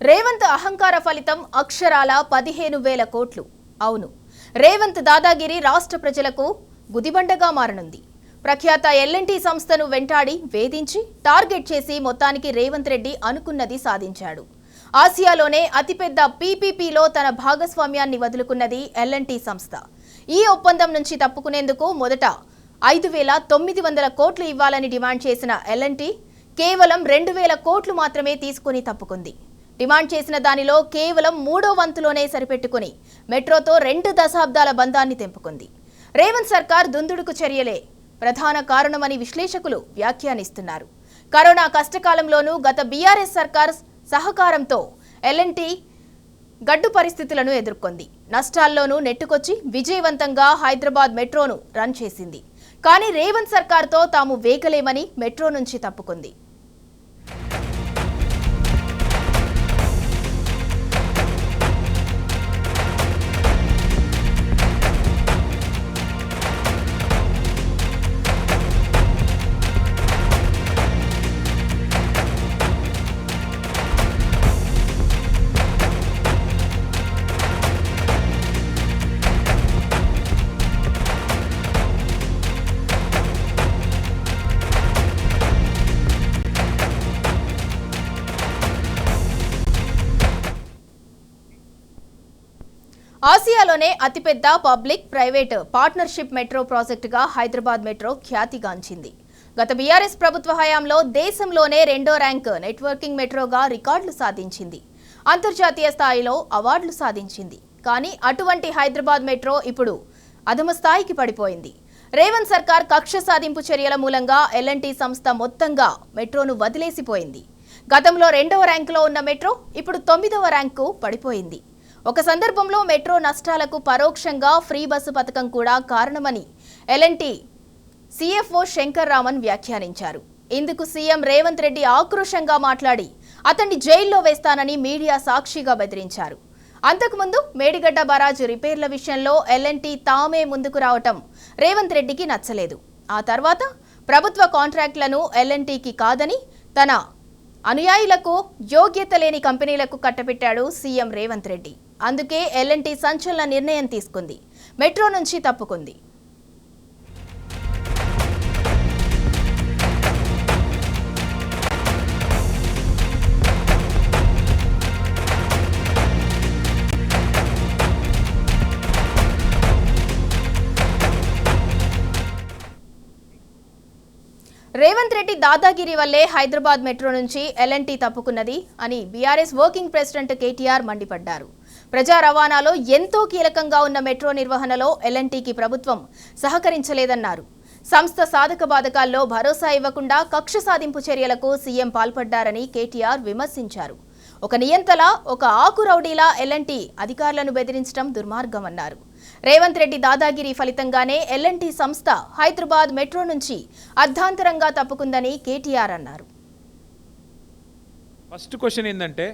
రేవంత్ అహంకార ఫలితం అక్షరాల 15,000 కోట్లు. అవును, రేవంత్ దాదాగిరి రాష్ట్ర ప్రజలకు గుదిబండగా మారనుంది. ప్రఖ్యాత ఎల్ఎన్టీ సంస్థను వెంటాడి వేధించి టార్గెట్ చేసి మొత్తానికి రేవంత్ రెడ్డి అనుకున్నది సాధించాడు. ఆసియాలోనే అతిపెద్ద పీపీపీలో తన భాగస్వామ్యాన్ని వదులుకున్నది ఎల్ఎన్టీ సంస్థ. ఈ ఒప్పందం నుంచి తప్పుకునేందుకు మొదట 5,900 కోట్లు ఇవ్వాలని డిమాండ్ చేసిన ఎల్ఎన్టీ కేవలం 2,000 కోట్లు మాత్రమే తీసుకుని తప్పుకుంది. డిమాండ్ చేసిన దానిలో కేవలం 3వ వంతులోనే సరిపెట్టుకుని మెట్రోతో 2 దశాబ్దాల బంధాన్ని తెంపుకుంది. రేవంత్ సర్కార్ దుందుడుకు చర్యలే ప్రధాన కారణమని విశ్లేషకులు వ్యాఖ్యానిస్తున్నారు. కరోనా కష్టకాలంలోనూ గత బీఆర్ఎస్ సర్కార్ సహకారంతో ఎల్ఎన్టీ గడ్డు పరిస్థితులను ఎదుర్కొంది. నష్టాల్లోనూ నెట్టుకొచ్చి విజయవంతంగా హైదరాబాద్ మెట్రోను రన్ చేసింది. కానీ రేవంత్ సర్కార్తో తాము వేగలేమని మెట్రో నుంచి తప్పుకుంది. ఆసియాలోనే అతిపెద్ద పబ్లిక్ ప్రైవేట్ పార్ట్నర్షిప్ మెట్రో ప్రాజెక్టుగా హైదరాబాద్ మెట్రో ఖ్యాతిగాంచింది. గత బీఆర్ఎస్ ప్రభుత్వ హయాంలో దేశంలోనే 2వ ర్యాంక్ నెట్వర్కింగ్ మెట్రోగా రికార్డులు సాధించింది. అంతర్జాతీయ స్థాయిలో అవార్డులు సాధించింది. కానీ అటువంటి హైదరాబాద్ మెట్రో ఇప్పుడు అధమ స్థాయికి పడిపోయింది. రేవంత్ సర్కార్ కక్ష సాధింపు చర్యల మూలంగా ఎల్ఎన్టీ సంస్థ మొత్తంగా మెట్రోను వదిలేసిపోయింది. గతంలో 2వ ర్యాంకులో ఉన్న మెట్రో ఇప్పుడు 9వ ర్యాంకు పడిపోయింది. ఒక సందర్భంలో మెట్రో నష్టాలకు పరోక్షంగా ఫ్రీ బస్సు పథకం కూడా కారణమని ఎల్ఎన్టీ సీఎఫ్ఓ శంకర్ రామన్ వ్యాఖ్యానించారు. ఇందుకు సీఎం రేవంత్ రెడ్డి ఆక్రోశంగా మాట్లాడి అతన్ని జైల్లో వేస్తానని మీడియా సాక్షిగా బెదిరించారు. అంతకుముందు మేడిగడ్డ బరాజ్ రిపేర్ల విషయంలో ఎల్ఎన్టీ తామే ముందుకు రావటం రేవంత్ రెడ్డికి నచ్చలేదు. ఆ తర్వాత ప్రభుత్వ కాంట్రాక్టులను ఎల్ఎన్టీకి కాదని తన అనుయాయులకు యోగ్యత లేని కంపెనీలకు కట్టబెట్టాడు సీఎం రేవంత్ రెడ్డి. అందుకే ఎల్ఎన్టీ సంచలన నిర్ణయం తీసుకుంది. మెట్రో నుంచి తప్పుకుంది. రేవంత్ రెడ్డి దాదాగిరి వల్లే హైదరాబాద్ మెట్రో నుంచి ఎల్ఎన్టీ తప్పుకున్నది అని బీఆర్ఎస్ వర్కింగ్ ప్రెసిడెంట్ కేటీఆర్ మండిపడ్డారు. ప్రజా రవాణాలో ఎంతో కీలకంగా ఉన్న మెట్రో నిర్వహణలో ఎల్ఎన్టీకి ప్రభుత్వం సహకరించలేదన్నారు. సంస్థ సాధక బాధకాల్లో భరోసా ఇవ్వకుండా కక్ష సాధింపు చర్యలకు సీఎం పాల్పడ్డారని కేటీఆర్ విమర్శించారు. ఒక నియంతలా, ఒక ఆకు రౌడీలా ఎల్ఎన్టీ అధికారులను బెదిరించడం దుర్మార్గమన్నారు. రేవంత్ రెడ్డి దాదాగిరి ఫలితంగానే ఎల్ఎన్టీ సంస్థ హైదరాబాద్ మెట్రో నుంచి అర్ధాంతరంగా తప్పుకుందని కేటీఆర్ అన్నారు. ఫస్ట్ క్వశ్చన్ ఏంటంటే,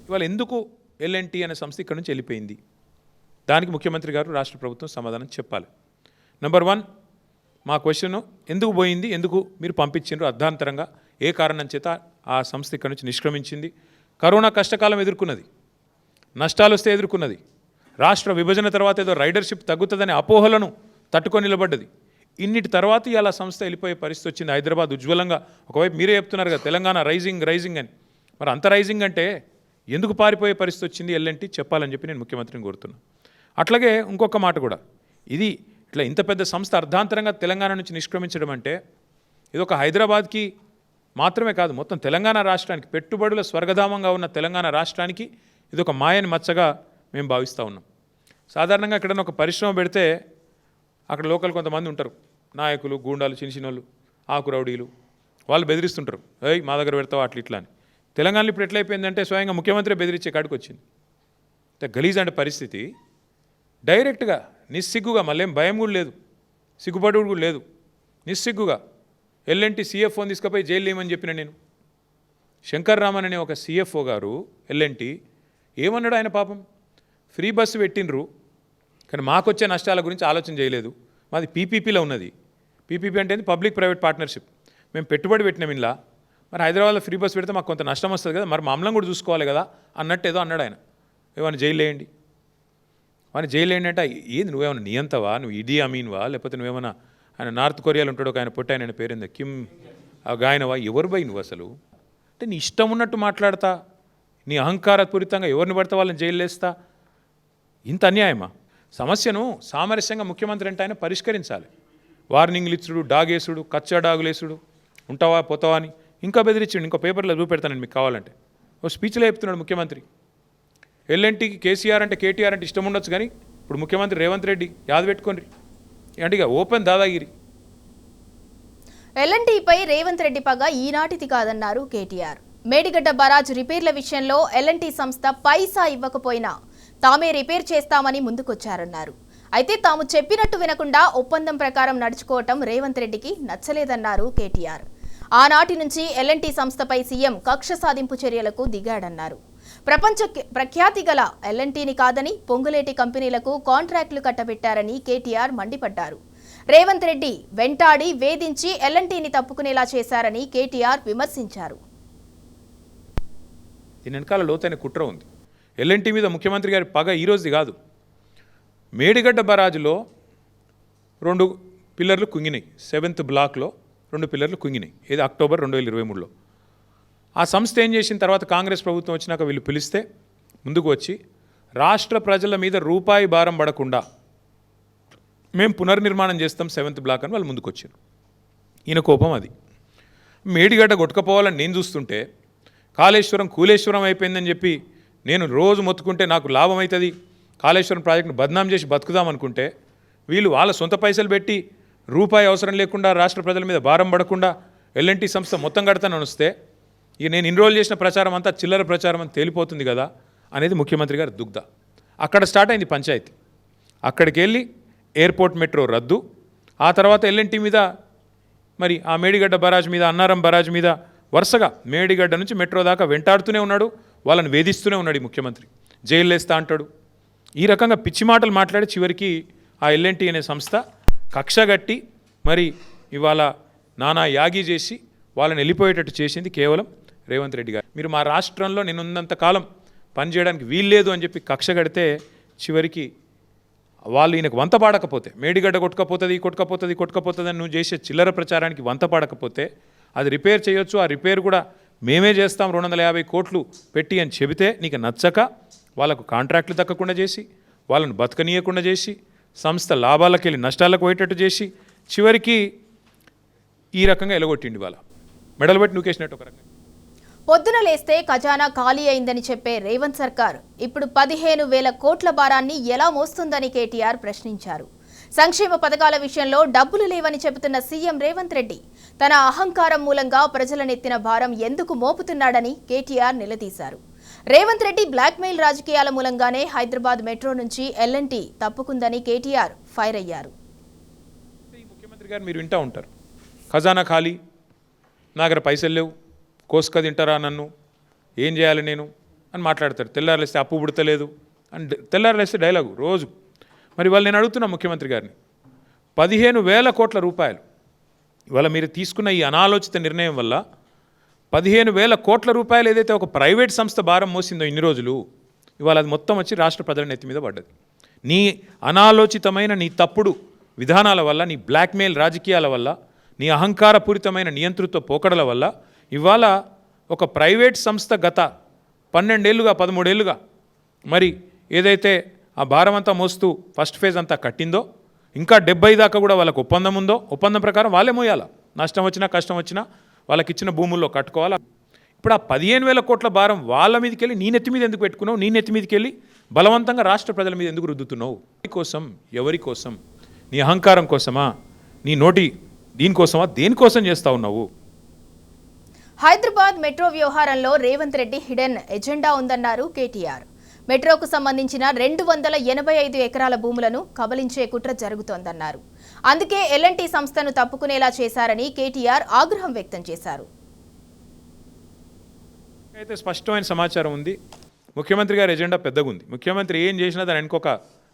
ఇవాళ ఎందుకు ఎల్ఎన్టీ అనే సంస్థ ఇక్కడ నుంచి వెళ్ళిపోయింది? దానికి ముఖ్యమంత్రి గారు, రాష్ట్ర ప్రభుత్వం సమాధానం చెప్పాలి. నెంబర్ 1, మా క్వశ్చన్ ఎందుకు పోయింది, ఎందుకు మీరు పంపించారు అర్ధాంతరంగా, ఏ కారణం చేత ఆ సంస్థ ఇక్కడ నుంచి నిష్క్రమించింది? కరోనా కష్టకాలం ఎదుర్కొన్నది, నష్టాలు వస్తే ఎదుర్కొన్నది, రాష్ట్ర విభజన తర్వాత ఏదో రైడర్షిప్ తగ్గుతుందనే అపోహలను తట్టుకొని నిలబడ్డది. ఇన్నిటి తర్వాత ఇలా సంస్థ వెళ్ళిపోయే పరిస్థితి వచ్చింది. హైదరాబాద్ ఉజ్వలంగా, ఒకవైపు మీరే చెప్తున్నారు కదా తెలంగాణ రైజింగ్ అని, మరి అంత రైజింగ్ అంటే ఎందుకు పారిపోయే పరిస్థితి వచ్చింది ఎల్ఎన్టీ చెప్పాలని చెప్పి నేను ముఖ్యమంత్రిని కోరుతున్నాను. అట్లాగే ఇంకొక మాట కూడా, ఇది ఇట్లా ఇంత పెద్ద సంస్థ అర్ధాంతరంగా తెలంగాణ నుంచి నిష్క్రమించడం అంటే ఇది ఒక హైదరాబాద్కి మాత్రమే కాదు, మొత్తం తెలంగాణ రాష్ట్రానికి, పెట్టుబడుల స్వర్గధామంగా ఉన్న తెలంగాణ రాష్ట్రానికి ఇది ఒక మాయని మచ్చగా మేము భావిస్తూ ఉన్నాం. సాధారణంగా ఎక్కడైనా ఒక పరిశ్రమ పెడితే అక్కడ లోకల్ కొంతమంది ఉంటారు, నాయకులు, గూండాలు, చిన్నోళ్ళు, ఆకు రౌడీలు, వాళ్ళు బెదిరిస్తుంటారు, ఏయ్ మా దగ్గర పెడతావా అట్లా ఇట్లా అని. తెలంగాణలో ఇప్పుడు ఎట్లయిపోయిందంటే స్వయంగా ముఖ్యమంత్రి బెదిరించే కాడికి వచ్చింది. గలీజ్ అంటే పరిస్థితి. డైరెక్ట్గా నిస్సిగ్గుగా, మళ్ళీ భయం కూడా లేదు, సిగ్గుపడు కూడా లేదు, నిస్సిగ్గుగా ఎల్ఎన్టీ సీఎఫ్ఓని తీసుకుపోయి జైలు వేయమని చెప్పిన నేను. శంకర్ రామన్ అనే ఒక సీఎఫ్ఓ గారు ఎల్ఎన్టీ ఏమన్నాడు? ఆయన పాపం ఫ్రీ బస్సు పెట్టినరు, కానీ మాకొచ్చే నష్టాల గురించి ఆలోచన చేయలేదు. మాది పీపీపీలో ఉన్నది. పీపీపీ అంటే పబ్లిక్ ప్రైవేట్ పార్ట్నర్షిప్. మేము పెట్టుబడి పెట్టినాం ఇలా, మరి హైదరాబాద్లో ఫ్రీ బస్ పెడితే మాకు కొంత నష్టం వస్తుంది కదా, మరి మమ్మల్ని కూడా చూసుకోవాలి కదా అన్నట్టు ఏదో అన్నాడు ఆయన. ఏమైనా జైలు వేయండి, వాడిని జైలు వేయండి అంటే ఏంది నువ్వేమైనా నియంతవా, నువ్వు ఇడీ అమీన్వా, లేకపోతే నువ్వేమైనా ఆయన నార్త్ కొరియాలో ఉంటాడు ఒక ఆయన పొట్టి ఆయన పేరుంది కిమ్ గాయనవా, ఎవరు పోయి నువ్వు అసలు అంటే నీ ఇష్టం ఉన్నట్టు మాట్లాడతా, నీ అహంకారపూరితంగా ఎవరిని పడితే వాళ్ళని జైలు వేస్తా, ఇంత అన్యాయమా? సమస్యను సామరస్యంగా ముఖ్యమంత్రి అంటే ఆయన పరిష్కరించాలి. వార్నింగ్లు ఇచ్చుడు, డాగేసుడు, కచ్చా డాగులేసుడు, ఉంటావా పోతావా అని ఇంకా బెదిరించాడు. ఇంకో పేపర్లో చూపెడతాను మీకు కావాలంటే. ఓ స్పీచ్లో చెప్తున్నాడు ముఖ్యమంత్రి, ఎల్ఎన్టీకి కేసీఆర్ అంటే కేటీఆర్ అంటే ఇష్టం ఉండొచ్చు, కానీ ఇప్పుడు ముఖ్యమంత్రి రేవంత్ రెడ్డి యాద పెట్టుకోండి అంటే ఇక ఓపెన్ దాదాగిరి. ఎల్ఎన్టీపై రేవంత్ రెడ్డి పగ ఈనాటిది కాదన్నారు కేటీఆర్. మేడిగడ్డ బరాజ్ రిపేర్ల విషయంలో ఎల్ఎన్టీ సంస్థ పైసా ఇవ్వకపోయినా తామే రిపేర్ చేస్తామని ముందుకొచ్చారన్నారు. అయితే తాము చెప్పినట్టు వినకుండా ఒప్పందం ప్రకారం నడుచుకోవటం రేవంత్ రెడ్డికి నచ్చలేదన్నారు కేటీఆర్. ఆనాటి నుంచి ఎల్ఎన్టీ సంస్థపై సీఎం కక్ష సాధింపు చర్యలకు దిగాడన్నారు. ప్రపంచ ప్రఖ్యాతి గల ఎల్ఎన్టీని కాదని పొంగులేటి కంపెనీలకు కాంట్రాక్టులు కట్టబెట్టారని కేటీఆర్ మండిపడ్డారు. రేవంత్ రెడ్డి వెంటాడి వేధించి ఎల్ఎన్టీని తప్పుకునేలా చేశారని కేటీఆర్ విమర్శించారు. దీని వెనకాల లోతైన కుట్ర ఉంది. ఎల్ఎన్టీ మీద ముఖ్యమంత్రి గారి పగ ఈరోజుది కాదు. మేడిగడ్డ బరాజులో 2 పిల్లర్లు కుంగినాయి, 7th బ్లాక్లో 2 పిల్లర్లు కుంగినాయి. ఇది అక్టోబర్ 2023లో. ఆ సంస్థ ఏం చేసిన తర్వాత కాంగ్రెస్ ప్రభుత్వం వచ్చినాక వీళ్ళు పిలిస్తే ముందుకు వచ్చి రాష్ట్ర ప్రజల మీద రూపాయి భారం పడకుండా మేము పునర్నిర్మాణం చేస్తాం 7th బ్లాక్ అని వాళ్ళు ముందుకు వచ్చారు. ఈయన కోపం అది. మేడిగడ్డ కొట్టుకపోవాలని నేను చూస్తుంటే కాళేశ్వరం కూలేశ్వరం అయిపోయిందని చెప్పి నేను రోజు మొత్తుకుంటే నాకు లాభం అవుతుంది, కాళేశ్వరం ప్రాజెక్టును బద్నాం చేసి బతుకుదాం అనుకుంటే వీళ్ళు వాళ్ళ సొంత పైసలు పెట్టి రూపాయి అవసరం లేకుండా రాష్ట్ర ప్రజల మీద భారం పడకుండా ఎల్ఎన్టీ సంస్థ మొత్తం కడతానని వస్తే ఇక నేను ఇన్రోల్ చేసిన ప్రచారం అంతా చిల్లర ప్రచారం అని తేలిపోతుంది కదా అనేది ముఖ్యమంత్రి గారి దుగ్ధ. అక్కడ స్టార్ట్ అయింది పంచాయతీ. అక్కడికి వెళ్ళి ఎయిర్పోర్ట్ మెట్రో రద్దు, ఆ తర్వాత ఎల్ఎన్టీ మీద మరి ఆ మేడిగడ్డ బరాజ్ మీద అన్నారం బరాజ్ మీద వరుసగా మేడిగడ్డ నుంచి మెట్రో దాకా వెంటాడుతూనే ఉన్నాడు, వాళ్ళని వేధిస్తూనే ఉన్నాడు ఈ ముఖ్యమంత్రి. జైలు వేస్తా అంటాడు. ఈ రకంగా పిచ్చి మాటలు మాట్లాడి చివరికి ఆ ఎల్ఎన్టీ అనే సంస్థ కక్షగట్టి మరి ఇవాళ నానా యాగి చేసి వాళ్ళని వెళ్ళిపోయేటట్టు చేసింది కేవలం రేవంత్ రెడ్డి గారు. మీరు మా రాష్ట్రంలో నేనున్నంత కాలం పనిచేయడానికి వీల్లేదు అని చెప్పి కక్ష కడితే చివరికి వాళ్ళు ఈయనకు వంత పాడకపోతే, మేడిగడ్డ కొట్టుకపోతుంది అని నువ్వు చేసే చిల్లర ప్రచారానికి వంత పాడకపోతే అది రిపేర్ చేయొచ్చు, ఆ రిపేర్ కూడా మేమే చేస్తాం 250 కోట్లు పెట్టి అని చెబితే నీకు నచ్చక వాళ్ళకు కాంట్రాక్టులు దక్కకుండా చేసి, వాళ్ళను బతకనీయకుండా చేసి, సంస్థ లాభాలకు వెళ్ళి నష్టాలకు పోయేటట్టు చేసి చివరికి ఈ రకంగా ఎలగొట్టిండి. వాళ్ళ మెడలు పెట్టి నూకేసినట్టు ఒక రకంగా. పొద్దున లేస్తే ఖజానా ఖాళీ అయిందని చెప్పే రేవంత్ సర్కార్ ఇప్పుడు 15,000 కోట్ల భారాన్ని ఎలా మోస్తుందని కేటీఆర్ ప్రశ్నించారు. సంక్షేమ పథకాల విషయంలో డబ్బులు లేవని చెబుతున్న సీఎం రేవంత్ రెడ్డి తన అహంకారం మూలంగా ప్రజలనెత్తిన భారం ఎందుకు మోపుతున్నాడని కేటీఆర్ నిలదీశారు. రేవంత్ రెడ్డి బ్లాక్మెయిల్ రాజకీయాల మూలంగానే హైదరాబాద్ మెట్రో నుంచి ఎల్ఎన్టీ తప్పుకుందని కేటీఆర్ ఫైర్ అయ్యారు. ముఖ్యమంత్రి గారు మీరు వింటూ ఉంటారు, ఖజానా ఖాళీ, నా దగ్గర పైసలు లేవు, కోసుక తింటారా నన్ను, ఏం చేయాలి నేను అని మాట్లాడతారు. తెల్లారులేస్తే అప్పు పుడతలేదు అని తెల్లారులేస్తే డైలాగు రోజు. మరి వాళ్ళు నేను అడుగుతున్నా ముఖ్యమంత్రి గారిని, 15,000 కోట్ల రూపాయలు ఇవాళ మీరు తీసుకున్న ఈ అనాలోచిత నిర్ణయం వల్ల 15,000 కోట్ల రూపాయలు ఏదైతే ఒక ప్రైవేట్ సంస్థ భారం మోసిందో ఇన్ని రోజులు, ఇవాళ అది మొత్తం వచ్చి రాష్ట్ర ప్రజల నెత్తి మీద పడ్డది. నీ అనాలోచితమైన నీ తప్పుడు విధానాల వల్ల, నీ బ్లాక్మెయిల్ రాజకీయాల వల్ల, నీ అహంకారపూరితమైన నియంతృత్వ పోకడల వల్ల ఇవాళ ఒక ప్రైవేట్ సంస్థ గత 12 ఏళ్ళుగా 13 ఏళ్ళుగా మరి ఏదైతే ఆ భారం అంతా మోస్తూ ఫస్ట్ ఫేజ్ అంతా కట్టిందో, ఇంకా 70 దాకా కూడా వాళ్ళకు ఒప్పందం ఉందో, ఒప్పందం ప్రకారం వాళ్ళే మోయాలా, నష్టం వచ్చినా కష్టం వచ్చినా వాళ్ళకి ఇచ్చిన భూముల్లో కట్టుకోవాలా. ఇప్పుడు ఆ 15,000 కోట్ల భారం వాళ్ళ మీదకి వెళ్ళి నీ నెత్తి మీద ఎందుకు పెట్టుకున్నావు, నీ నెత్తి మీదకి వెళ్ళి బలవంతంగా రాష్ట్ర ప్రజల మీద ఎందుకు రుద్దుతున్నావు? కోసం, ఎవరి కోసం? నీ అహంకారం కోసమా, నీ నోటి దీనికోసమా, దేనికోసం చేస్తూ ఉన్నావు? హైదరాబాద్ మెట్రో వ్యవహారంలో రేవంత్ రెడ్డి హిడెన్ ఎజెండా ఉందన్నారు కేటీఆర్. మెట్రోకు సంబంధించిన 285 ఎకరాల భూములను కబలించే కుట్ర జరుగుతోందన్నారు. అందుకే ఎల్ఎన్టీ సంస్థను తప్పుకునేలా చేశారని కేటీఆర్ ఆగ్రహం వ్యక్తం చేశారు. అయితే స్పష్టమైన సమాచారం ఉంది. ముఖ్యమంత్రి గారి ఎజెండా పెద్దగా ఉంది. ముఖ్యమంత్రి ఏం చేసినా దాని ఇంకొక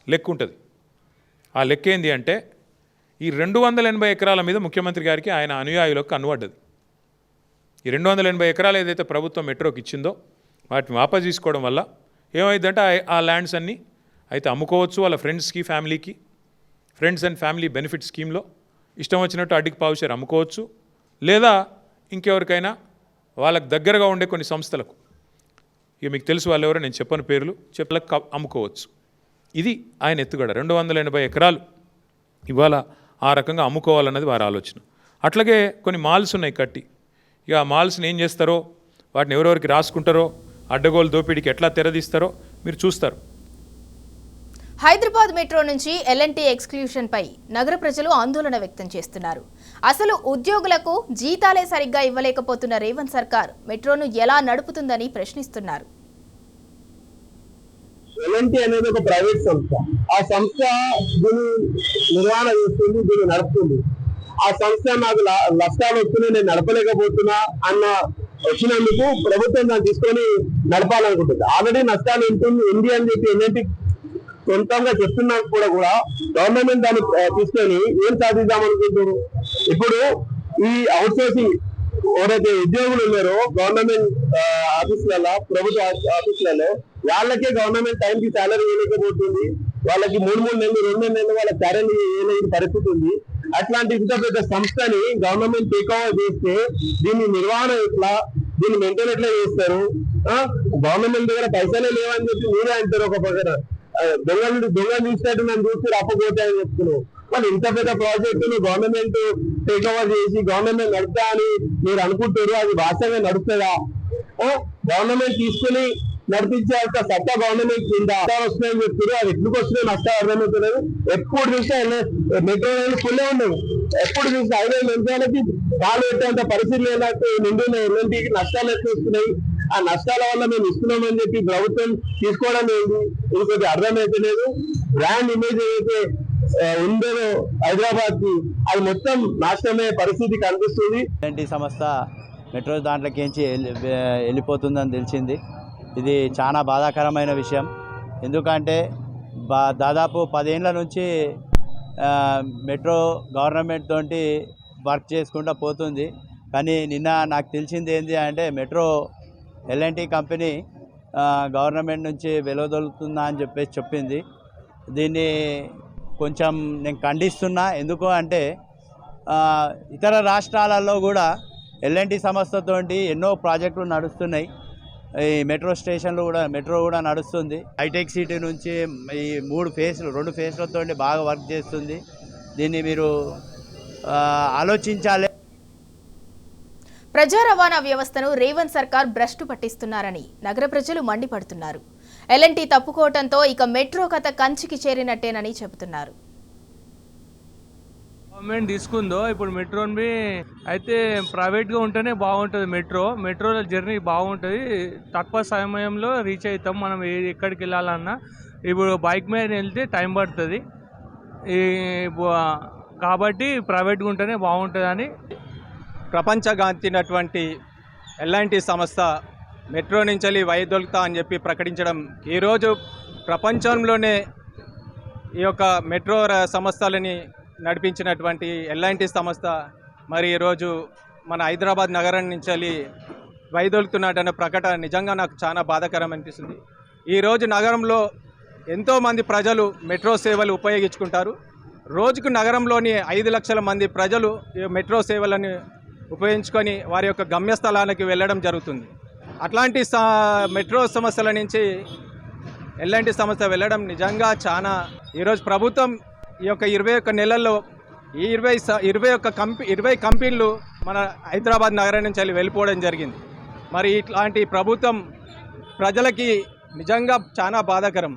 లెక్క ఉంటుంది. ఆ లెక్క ఏంది అంటే ఈ 280 ఎకరాల మీద ముఖ్యమంత్రి గారికి ఆయన అనుయాయులకు కన్నుపడ్డది. ఈ 280 ఎకరాలు ఏదైతే ప్రభుత్వం మెట్రోకి ఇచ్చిందో వాటిని వాపస్ తీసుకోవడం వల్ల ఏమైందంటే ఆ ల్యాండ్స్ అన్నీ అయితే అమ్ముకోవచ్చు వాళ్ళ ఫ్రెండ్స్కి ఫ్యామిలీకి, ఫ్రెండ్స్ అండ్ ఫ్యామిలీ బెనిఫిట్ స్కీమ్లో ఇష్టం వచ్చినట్టు అడ్డికి పావుషేర్ అమ్ముకోవచ్చు, లేదా ఇంకెవరికైనా వాళ్ళకు దగ్గరగా ఉండే కొన్ని సంస్థలకు, ఇక మీకు తెలుసు వాళ్ళు ఎవరో నేను చెప్పని పేర్లు చెప్పలకు అమ్ముకోవచ్చు. ఇది ఆయన ఎత్తుగడ. 280 ఎకరాలు ఇవాళ ఆ రకంగా అమ్ముకోవాలన్నది వారి ఆలోచన. అట్లాగే కొన్ని మాల్స్ ఉన్నాయి కట్టి, ఇక ఆ మాల్స్ని ఏం చేస్తారో, వాటిని ఎవరెవరికి రాసుకుంటారో, అడ్డగోలు దోపిడీకి ఎట్లా తెరదీస్తారో మీరు చూస్తారు. హైదరాబాద్ మెట్రో నుంచి ఎల్ఎన్టీ ఎక్స్క్లూషన్ పై నగర ప్రజలు ఆందోళన వ్యక్తం చేస్తున్నారు. అసలు ఉద్యోగులకు జీతాలే సరిగ్గా ఇవ్వలేకపోతున్న రేవంత్ సర్కార్ మెట్రోను ఎలా నడుపుతుందని ప్రశ్నిస్తున్నారు. ఎల్ఎన్టీ అనేది ఒక ప్రైవేట్ సంస్థ. ఆ సంస్థ దీన్ని నిర్వహణ చేస్తుంది, దీన్ని నడుపుతుంది. ఆ సంస్థ నాకు నష్టాలు వస్తున్నాయి, నేను నడపలేకపోతున్నా అన్న వచ్చినందుకు ప్రభుత్వం దాన్ని తీసుకొని నడపాలనుకుంటుంది. ఆల్రెడీ నష్టాలు ఉంది అని చెప్పి ఎల్ఎన్టీ సొంతంగా చెప్తున్నా కూడా గవర్నమెంట్ దాన్ని తీసుకొని ఏం సాధిద్దామనుకుంటున్నారు. ఇప్పుడు ఈ అవుట్ సోర్సింగ్ ఎవరైతే ఉద్యోగులు ఉన్నారో గవర్నమెంట్ ఆఫీసులలో, ప్రభుత్వ ఆఫీసులలో, వాళ్ళకే గవర్నమెంట్ టైంకి శాలరీ వేయలేకపోతుంది. వాళ్ళకి 3 నెలలు 2 నెలలు వాళ్ళ శాలరీ వేయలేని పరిస్థితి ఉంది. అట్లాంటి ఇంత పెద్ద సంస్థని గవర్నమెంట్ టేక్ ఓవర్ చేస్తే దీన్ని నిర్వహణ ఎట్లా, దీన్ని మెయింటైన్ ఎట్లా చేస్తారు? గవర్నమెంట్ దగ్గర పైసలే లేవని చెప్పి మీరే అంటారు. ఒక పక్కన దొంగలు తీసినట్టు నన్ను చూసి అప్పపోతే అని చెప్తున్నావు. మరి ఇంత పెద్ద ప్రాజెక్టును గవర్నమెంట్ టేక్ ఓవర్ చేసి గవర్నమెంట్ నడుపుతా అని మీరు అనుకుంటారు, అది వాస్తవంగా నడుస్తుందా? గవర్నమెంట్ తీసుకుని నడిపించాల్సిన సత్తా గవర్నమెంట్ కింద వస్తున్నాయని చెప్తారు. అది ఎందుకు వస్తున్నాయి నష్టాలు అర్థమవుతున్నారు. ఎప్పుడు చూసినా మెట్రో రైలు ఫుల్లే ఉండవు. ఎప్పుడు చూసినా 5 నిమిషాలకి కాలు పెట్టేంత పరిస్థితి లేనట్టు నిండున్న ఎల్ఎన్టీకి నష్టాలు ఎక్కువ వస్తున్నాయి. ఆ నష్టాల వల్ల మేము ఇస్తున్నామని చెప్పి ప్రభుత్వం తీసుకోవడం ఏంటి, ఇది కొద్దిగా అర్థమైతలేదు. బ్రాండ్ ఇమేజ్ ఏదైతే ఉందో హైదరాబాద్ కి, అది మొత్తం నాశనమయ్యే పరిస్థితి కనిపిస్తుంది. ఎల్ఎన్టీ సంస్థ మెట్రో దాంట్లోకించి వెళ్ళిపోతుందని తెలిసింది. ఇది చాలా బాధాకరమైన విషయం. ఎందుకంటే దాదాపు 10 ఏళ్ళ నుంచి మెట్రో గవర్నమెంట్ తోటి వర్క్ చేసుకుంటూ పోతుంది. కానీ నిన్న నాకు తెలిసింది ఏంటి అంటే మెట్రో ఎల్ఎన్టీ కంపెనీ గవర్నమెంట్ నుంచి వెలువదొలుతుందా అని చెప్పేసి చెప్పింది. దీన్ని కొంచెం నేను ఖండిస్తున్నా. ఎందుకు అంటే ఇతర రాష్ట్రాలలో కూడా ఎల్ఎన్టీ సంస్థతోటి ఎన్నో ప్రాజెక్టులు నడుస్తున్నాయి. ఈ మెట్రో స్టేషన్లు కూడా మెట్రో కూడా నడుస్తుంది. హైటెక్ సిటీ నుంచి ఈ 2 ఫేజ్లతో బాగా వర్క్ చేస్తుంది. దీన్ని మీరు ఆలోచించాలి. ప్రజా రవాణా వ్యవస్థను రేవంత్ సర్కార్ భ్రష్టు పట్టిస్తున్నారని నగర ప్రజలు మండిపడుతున్నారు. ఎల్ఎన్టీ తప్పుకోవడంతో ఇక మెట్రో కథ కంచికి చేరినట్టేనని చెబుతున్నారు. గవర్నమెంట్ తీసుకుందో ఇప్పుడు మెట్రోని అయితే ప్రైవేట్గా ఉంటేనే బాగుంటుంది. మెట్రోలో జర్నీ బాగుంటుంది, తక్కువ సమయంలో రీచ్ అవుతాం. మనం ఎక్కడికి వెళ్ళాలన్నా ఇప్పుడు బైక్ మీద వెళ్తే టైం పడుతుంది. కాబట్టి ప్రైవేట్గా ఉంటేనే బాగుంటుందని ప్రపంచగాంచినటువంటి ఎల్ఎన్టీ సంస్థ మెట్రో నుంచి వైదొలుగుతా అని చెప్పి ప్రకటించడం, ఈరోజు ప్రపంచంలోనే ఈ యొక్క మెట్రో సంస్థలని నడిపించినటువంటి ఎల్ఎన్టీ సంస్థ మరి ఈరోజు మన హైదరాబాద్ నగరం నుంచి వైదొలుగుతున్నటువంటి ప్రకటన నిజంగా నాకు చాలా బాధాకరం అనిపిస్తుంది. ఈరోజు నగరంలో ఎంతోమంది ప్రజలు మెట్రో సేవలు ఉపయోగించుకుంటారు. రోజుకు నగరంలోని 5 లక్షల మంది ప్రజలు మెట్రో సేవలను ఉపయోగించుకొని వారి యొక్క గమ్యస్థలానికి వెళ్ళడం జరుగుతుంది. అట్లాంటి మెట్రో సంస్థల నుంచి ఎల్ఎన్టీ సంస్థ వెళ్ళడం నిజంగా చాలా, ఈరోజు ప్రభుత్వం ఈ యొక్క 21 నెలల్లో ఈ 20 కంపెనీలు మన హైదరాబాద్ నగరం నుంచి వెళ్ళిపోవడం జరిగింది. మరి ఇట్లాంటి ప్రభుత్వం ప్రజలకి నిజంగా చాలా బాధాకరం.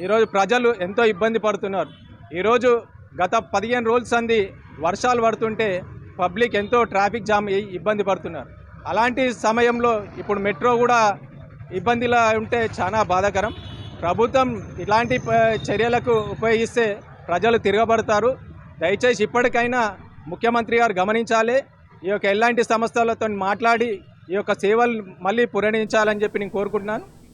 ఈరోజు ప్రజలు ఎంతో ఇబ్బంది పడుతున్నారు. ఈరోజు గత 15 రోజుల సంది వర్షాలు పడుతుంటే పబ్లిక్ ఎంతో ట్రాఫిక్ జామ్ అయ్యి ఇబ్బంది పడుతున్నారు. అలాంటి సమయంలో ఇప్పుడు మెట్రో కూడా ఇబ్బందిలా ఉంటే చాలా బాధాకరం. ప్రభుత్వం ఇలాంటి చర్యలకు ఉపయోగిస్తే ప్రజలు తిరగబడతారు. దయచేసి ఇప్పటికైనా ముఖ్యమంత్రి గారు గమనించాలి. ఈ యొక్క ఎల్ఎన్టీ సంస్థలతో మాట్లాడి ఈ యొక్క సేవలు మళ్ళీ పునరుద్ధరించాలని చెప్పి నేను కోరుకుంటున్నాను.